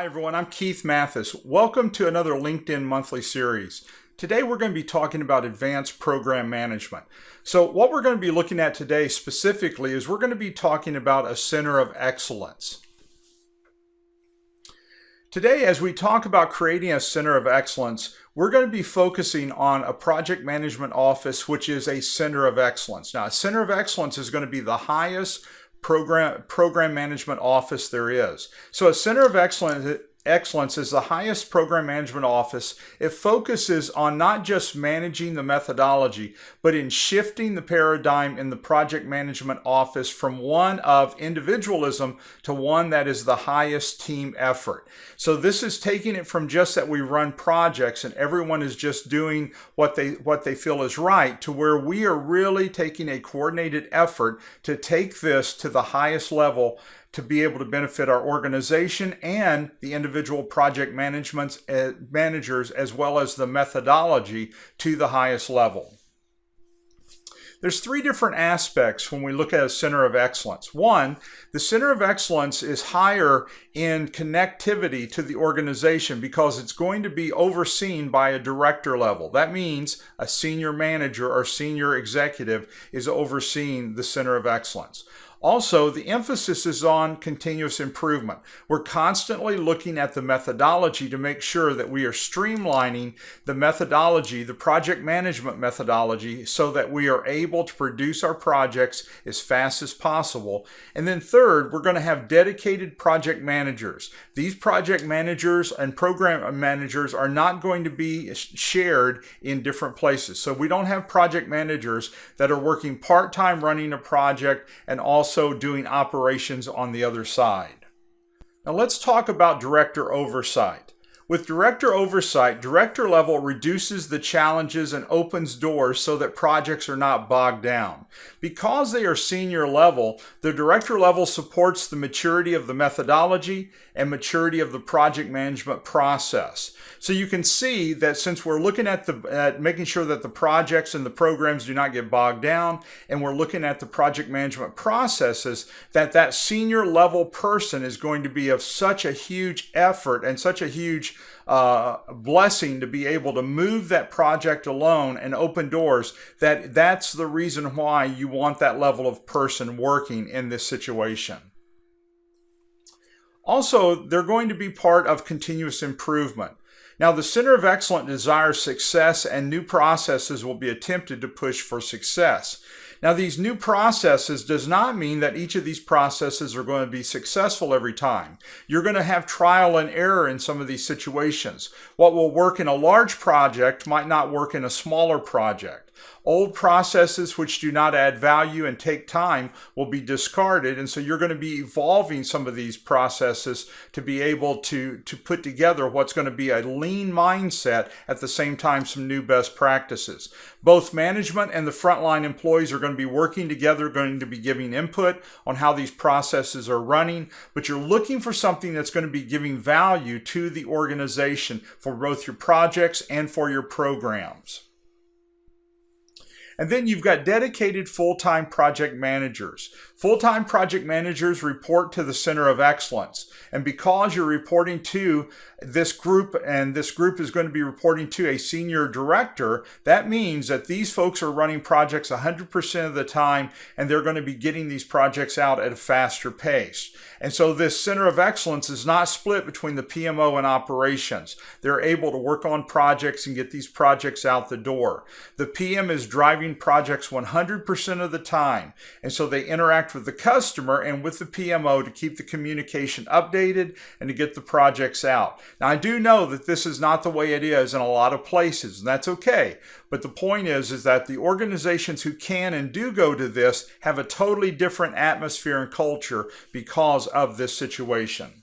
Hi everyone, I'm Keith Mathis. Welcome to another LinkedIn monthly series. Today we're going to be talking about advanced program management. So what we're going to be looking at today specifically is we're going to be talking about a center of excellence. Today, as we talk about creating a center of excellence, we're going to be focusing on a project management office, which is a center of excellence. Now, a center of excellence is going to be the highest program management office there is. So a center of excellence is the highest program management office. It focuses on not just managing the methodology, but in shifting the paradigm in the project management office from one of individualism to one that is the highest team effort. So this is taking it from just that we run projects and everyone is just doing what they feel is right, to where we are really taking a coordinated effort to take this to the highest level to be able to benefit our organization and the individual project managers, as well as the methodology to the highest level. There's three different aspects when we look at a center of excellence. One, the center of excellence is higher in connectivity to the organization because it's going to be overseen by a director level. That means a senior manager or senior executive is overseeing the center of excellence. Also, the emphasis is on continuous improvement. We're constantly looking at the methodology to make sure that we are streamlining the methodology, the project management methodology, so that we are able to produce our projects as fast as possible. And then third, we're going to have dedicated project managers. These project managers and program managers are not going to be shared in different places. So we don't have project managers that are working part-time running a project and also doing operations on the other side. Now let's talk about director oversight. With director oversight, director level reduces the challenges and opens doors so that projects are not bogged down. Because they are senior level, the director level supports the maturity of the methodology and maturity of the project management process. So you can see that since we're looking at making sure that the projects and the programs do not get bogged down, and we're looking at the project management processes, that senior level person is going to be of such a huge effort and such a huge blessing to be able to move that project alone and open doors, that's the reason why you want that level of person working in this situation. Also, they're going to be part of continuous improvement. Now, the Center of Excellence desires success, and new processes will be attempted to push for success. Now, these new processes does not mean that each of these processes are going to be successful every time. You're going to have trial and error in some of these situations. What will work in a large project might not work in a smaller project. Old processes which do not add value and take time will be discarded, and so you're going to be evolving some of these processes to be able to put together what's going to be a lean mindset, at the same time some new best practices. Both management and the frontline employees are going to be working together, going to be giving input on how these processes are running, but you're looking for something that's going to be giving value to the organization for both your projects and for your programs. And then you've got dedicated full-time project managers. Full-time project managers report to the Center of Excellence. And because you're reporting to this group, and this group is going to be reporting to a senior director, that means that these folks are running projects 100% of the time, and they're going to be getting these projects out at a faster pace. And so this Center of Excellence is not split between the PMO and operations. They're able to work on projects and get these projects out the door. The PM is driving projects 100% of the time, and so they interact with the customer and with the PMO to keep the communication updated and to get the projects out. Now, I do know that this is not the way it is in a lot of places, and that's okay. But the point is that the organizations who can and do go to this have a totally different atmosphere and culture because of this situation.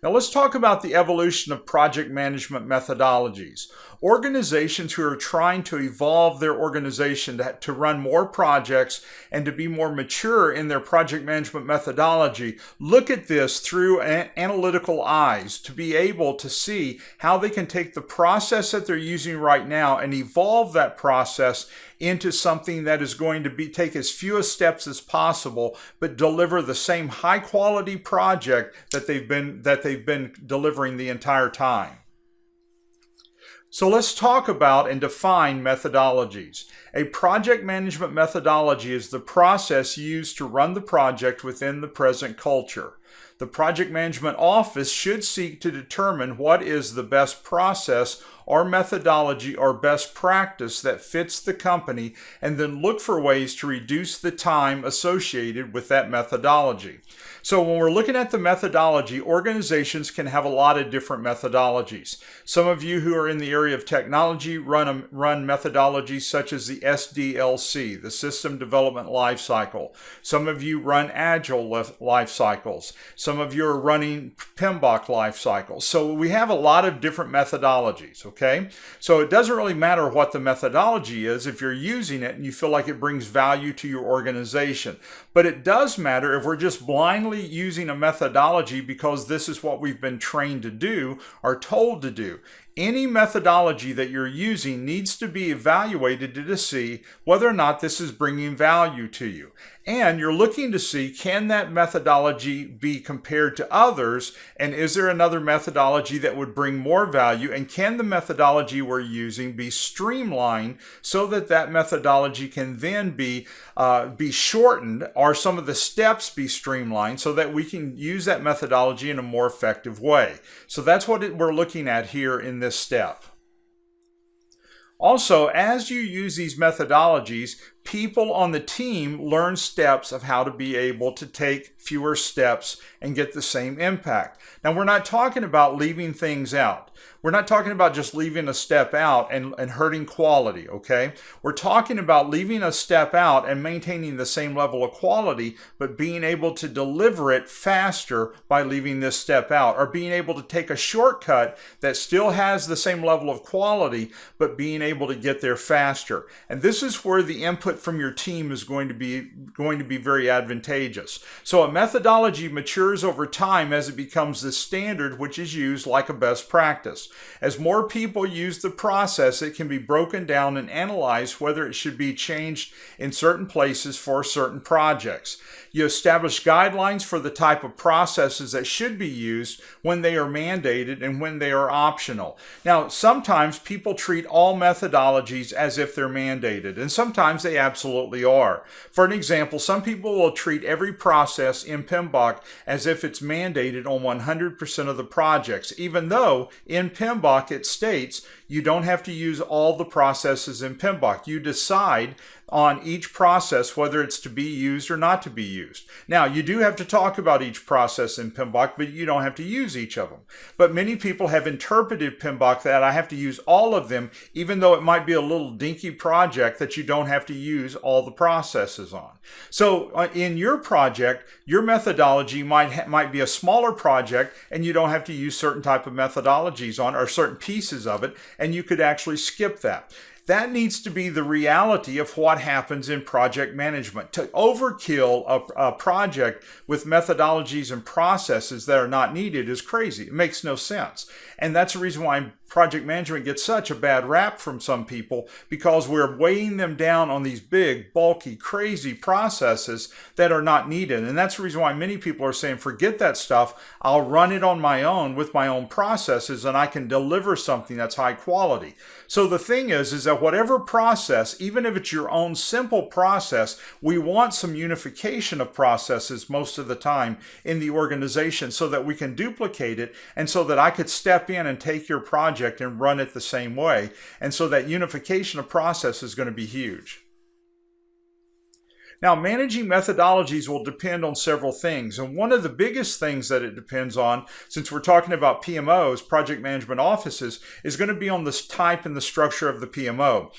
Now let's talk about the evolution of project management methodologies. Organizations who are trying to evolve their organization to run more projects and to be more mature in their project management methodology look at this through analytical eyes to be able to see how they can take the process that they're using right now and evolve that process into something that is going to take as few steps as possible, but deliver the same high quality project that they've been delivering the entire time. So let's talk about and define methodologies. A project management methodology is the process used to run the project within the present culture. The project management office should seek to determine what is the best process or methodology or best practice that fits the company, and then look for ways to reduce the time associated with that methodology. So when we're looking at the methodology, organizations can have a lot of different methodologies. Some of you who are in the area of technology run methodologies such as the SDLC, the System Development Lifecycle. Some of you run Agile life cycles. Some of you are running PMBOK life cycles. So we have a lot of different methodologies, okay? So it doesn't really matter what the methodology is if you're using it and you feel like it brings value to your organization. But it does matter if we're just blindly using a methodology because this is what we've been trained to do or told to do. Any methodology that you're using needs to be evaluated to see whether or not this is bringing value to you. And you're looking to see, can that methodology be compared to others? And is there another methodology that would bring more value? And can the methodology we're using be streamlined so that that methodology can then be shortened, or some of the steps be streamlined so that we can use that methodology in a more effective way? So that's what we're looking at here in this step. Also, as you use these methodologies, people on the team learn steps of how to be able to take fewer steps and get the same impact. Now, we're not talking about leaving things out. We're not talking about just leaving a step out and hurting quality, okay? We're talking about leaving a step out and maintaining the same level of quality, but being able to deliver it faster by leaving this step out, or being able to take a shortcut that still has the same level of quality, but being able to get there faster. And this is where the input from your team is going to be very advantageous. So a methodology matures over time as it becomes the standard which is used like a best practice. As more people use the process, it can be broken down and analyzed whether it should be changed in certain places for certain projects. You establish guidelines for the type of processes that should be used when they are mandated and when they are optional. Now, sometimes people treat all methodologies as if they're mandated, and sometimes they absolutely are. For an example, some people will treat every process in PMBOK as if it's mandated on 100% of the projects, even though in PMBOK it states you don't have to use all the processes in PMBOK. You decide on each process whether it's to be used or not to be used. Now, you do have to talk about each process in PMBOK, but you don't have to use each of them. But many people have interpreted PMBOK that I have to use all of them, even though it might be a little dinky project that you don't have to use all the processes on. So in your project, your methodology might be a smaller project and you don't have to use certain type of methodologies on, or certain pieces of it, and you could actually skip that. That needs to be the reality of what happens in project management. To overkill a project with methodologies and processes that are not needed is crazy. It makes no sense. And that's the reason why project management gets such a bad rap from some people, because we're weighing them down on these big, bulky, crazy processes that are not needed. And that's the reason why many people are saying, forget that stuff. I'll run it on my own with my own processes and I can deliver something that's high quality. So the thing is that whatever process, even if it's your own simple process, we want some unification of processes most of the time in the organization so that we can duplicate it, and so that I could step in and take your project and run it the same way. And so that unification of process is going to be huge. Now, managing methodologies will depend on several things. And one of the biggest things that it depends on, since we're talking about PMOs, project management offices, is going to be on this type and the structure of the PMO.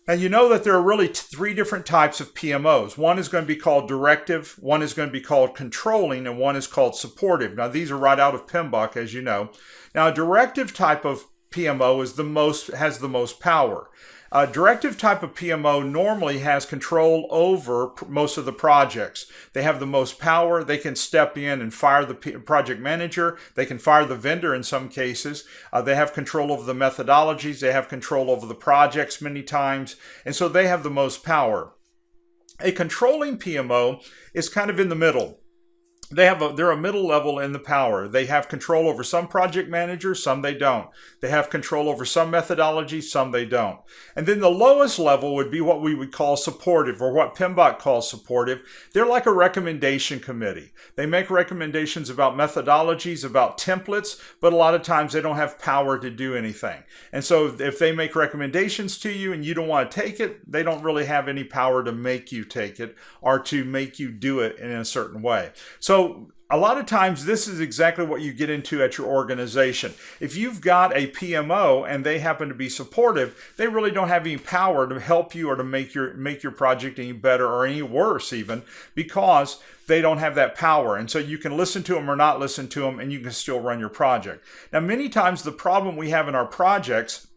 Now, you know that there are really three different types of PMOs. One is going to be called directive, one is going to be called controlling, and one is called supportive. Now, these are right out of PMBOK, as you know. Now, a directive type of PMO has the most power. A directive type of PMO normally has control over most of the projects. They have the most power. They can step in and fire the project manager. They can fire the vendor in some cases. They have control over the methodologies. They have control over the projects many times. And so they have the most power. A controlling PMO is kind of in the middle. They're a middle level in the power. They have control over some project managers, some they don't. They have control over some methodologies, some they don't. And then the lowest level would be what we would call supportive, or what PMBOK calls supportive. They're like a recommendation committee. They make recommendations about methodologies, about templates, but a lot of times they don't have power to do anything. And so if they make recommendations to you and you don't want to take it, they don't really have any power to make you take it or to make you do it in a certain way. So a lot of times this is exactly what you get into at your organization. If you've got a PMO and they happen to be supportive, they really don't have any power to help you or to make your project any better or any worse even, because they don't have that power. And so you can listen to them or not listen to them, and you can still run your project. Now, many times the problem we have in our projects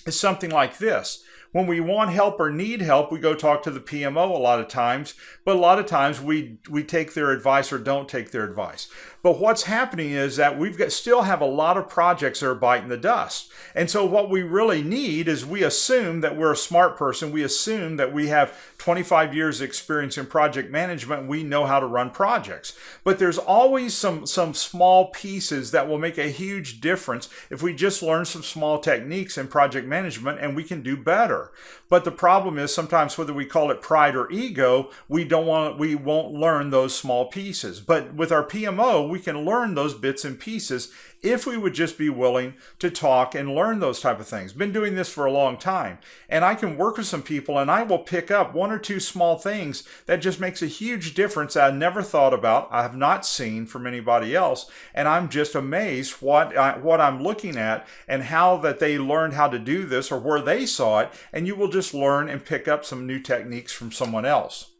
is something like this. When we want help or need help, we go talk to the PMO a lot of times, but a lot of times we take their advice or don't take their advice. But what's happening is that still have a lot of projects that are biting the dust. And so what we really need is, we assume that we're a smart person. We assume that we have 25 years experience in project management and we know how to run projects. But there's always some small pieces that will make a huge difference if we just learn some small techniques in project management, and we can do better. But the problem is, sometimes, whether we call it pride or ego, we won't learn those small pieces. But with our PMO, we can learn those bits and pieces if we would just be willing to talk and learn those type of things. Been doing this for a long time, and I can work with some people and I will pick up one or two small things that just makes a huge difference that I never thought about, I have not seen from anybody else, and I'm just amazed what I'm looking at and how that they learned how to do this or where they saw it, and you will just learn and pick up some new techniques from someone else.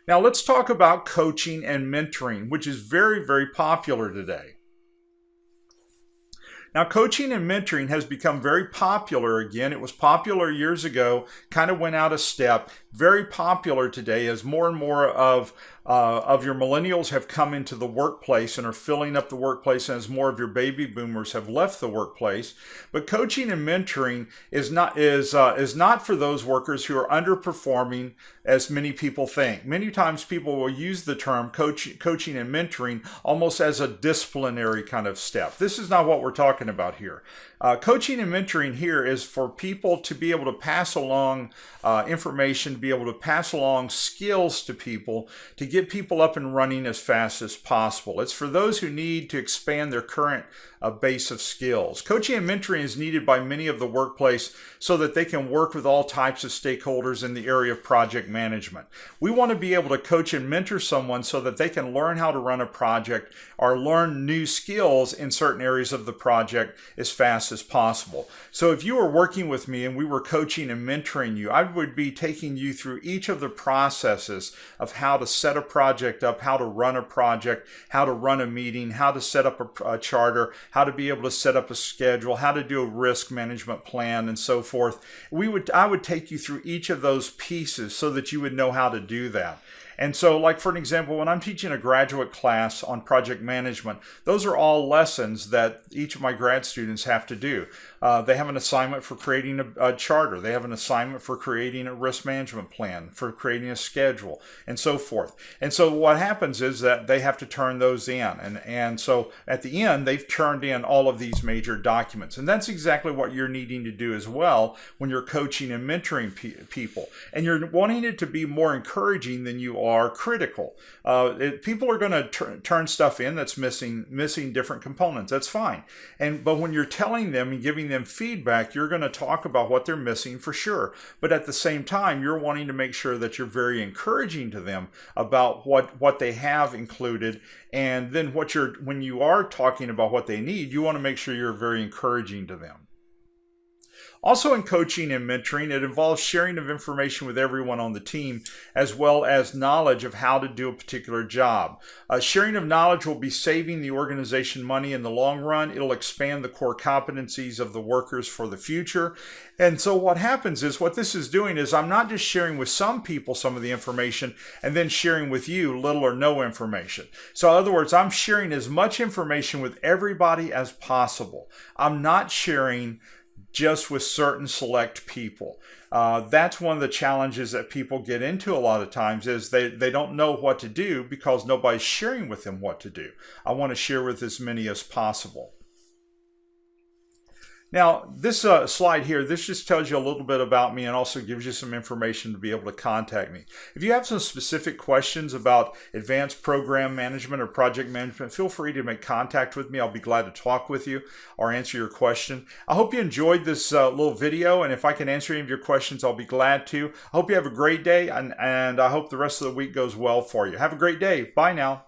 Now let's talk about coaching and mentoring, which is very, very popular today. Now, coaching and mentoring has become very popular again. It was popular years ago, kind of went out of step. Very popular today as more and more of your millennials have come into the workplace and are filling up the workplace, and as more of your baby boomers have left the workplace. But coaching and mentoring is not for those workers who are underperforming, as many people think. Many times people will use the term coaching and mentoring almost as a disciplinary kind of step. This is not what we're talking about here. Coaching and mentoring here is for people to be able to pass along information, be able to pass along skills to people, to get people up and running as fast as possible. It's for those who need to expand their current base of skills. Coaching and mentoring is needed by many of the workplace so that they can work with all types of stakeholders in the area of project management. We want to be able to coach and mentor someone so that they can learn how to run a project or learn new skills in certain areas of the project as fast as possible. So if you were working with me and we were coaching and mentoring you, I would be taking you through each of the processes of how to set a project up, how to run a project, how to run a meeting, how to set up a charter, how to be able to set up a schedule, how to do a risk management plan, and so forth. I would take you through each of those pieces so that you would know how to do that. And so, like for an example, when I'm teaching a graduate class on project management, those are all lessons that each of my grad students have to do. They have an assignment for creating a charter. They have an assignment for creating a risk management plan, for creating a schedule, and so forth. And so what happens is that they have to turn those in. And so at the end, they've turned in all of these major documents. And that's exactly what you're needing to do as well when you're coaching and mentoring people. And you're wanting it to be more encouraging than you are critical. People are going to turn stuff in that's missing different components. That's fine. But when you're telling them and giving them feedback, you're going to talk about what they're missing for sure. But at the same time, you're wanting to make sure that you're very encouraging to them about what they have included. And then when you are talking about what they need, you want to make sure you're very encouraging to them. Also in coaching and mentoring, it involves sharing of information with everyone on the team, as well as knowledge of how to do a particular job. Sharing of knowledge will be saving the organization money in the long run. It'll expand the core competencies of the workers for the future. And so what happens is, what this is doing is, I'm not just sharing with some people some of the information and then sharing with you little or no information. So in other words, I'm sharing as much information with everybody as possible. I'm not sharing just with certain select people. That's one of the challenges that people get into a lot of times, is they don't know what to do because nobody's sharing with them what to do. I want to share with as many as possible. Now, this slide here, this just tells you a little bit about me and also gives you some information to be able to contact me. If you have some specific questions about advanced program management or project management, feel free to make contact with me. I'll be glad to talk with you or answer your question. I hope you enjoyed this little video, and if I can answer any of your questions, I'll be glad to. I hope you have a great day, and I hope the rest of the week goes well for you. Have a great day. Bye now.